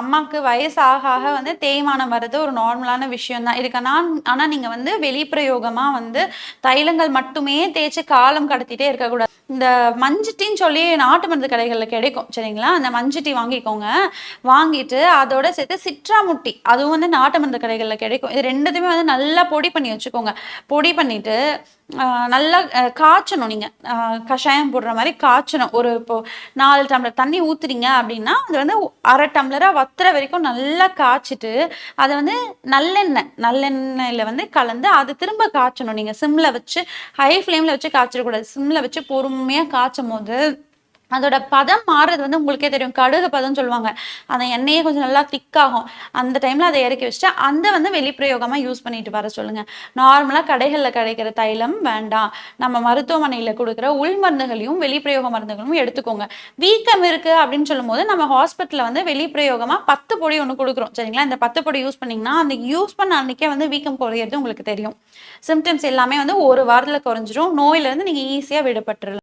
அம்மாக்கு வயசு ஆக ஆக வந்து தேய்மானம் வர்றது ஒரு நார்மலான விஷயம் தான். இதுக்கு ஆனா நீங்க வந்து வெளிப்பிரயோகமா வந்து தைலங்கள் மட்டுமே தேய்ச்சு காலம் கடத்திட்டே இருக்கக்கூடாது. இந்த மஞ்சுட்டின்னு சொல்லி நாட்டு மருந்து கடைகள்ல கிடைக்கும் சரிங்களா? அந்த மஞ்சுட்டி வாங்கிக்கோங்க. வாங்கிட்டு அதோட சேர்த்து சிட்ராமுட்டி அதுவும் வந்து நாட்டு மருந்து கடைகள்ல கிடைக்கும். இது 2த்தையுமே வந்து நல்லா பொடி பண்ணி வச்சுக்கோங்க. பொடி பண்ணிட்டு நல்லா காய்ச்சணும் நீங்க. கஷாயம் போடுற மாரி காய்ச்சணும். இப்போ 4 டம்ளர் தண்ணி ஊத்துறீங்க அப்படின்னா, அது வந்து 1/2 டம்ளரா வத்துற வரைக்கும் நல்லா காய்ச்சிட்டு, அத வந்து நல்லெண்ணெயில வந்து கலந்து அது திரும்ப காய்ச்சணும். நீங்க சிம்ல வச்சு ஹை ஃப்ளேம்ல வச்சு காய்ச்சிடக்கூடாது. சிம்ல வச்சு பொறுமையா காய்ச்சும்போது, அதோட பதம் மாறுறது வந்து உங்களுக்கே தெரியும். கடுகு பதம்னு சொல்லுவாங்க. அந்த எண்ணெயே கொஞ்சம் நல்லா திக்காகும். அந்த டைம்ல அத இறக்கி வச்சுட்டு, அந்த வந்து வெளிப்பிரயோகமா யூஸ் பண்ணிட்டு வர சொல்லுங்க. நார்மலா கடைகள்ல கிடைக்கிற தைலம் வேண்டாம். நம்ம மருத்துவமனையில குடுக்குற உள் மருந்துகளையும், வெளிப்பிரயோக மருந்துகளும் எடுத்துக்கோங்க. வீக்கம் இருக்கு அப்படின்னு சொல்லும்போது, நம்ம ஹாஸ்பிட்டல்ல வந்து வெளிப்பிரயோகமா 10 பொடி ஒண்ணு குடுக்குறோம். சரிங்களா? இந்த 10 பொடி யூஸ் பண்ணீங்கன்னா, அந்த யூஸ் பண்ண அன்னைக்கே வந்து வீக்கம் குறையறது உங்களுக்கு தெரியும். சிம்ப்டம்ஸ் எல்லாமே வந்து 1 வாரத்துல குறைஞ்சிரும். நோயிலிருந்து நீங்க ஈஸியா விடுபட்டுறலாம்.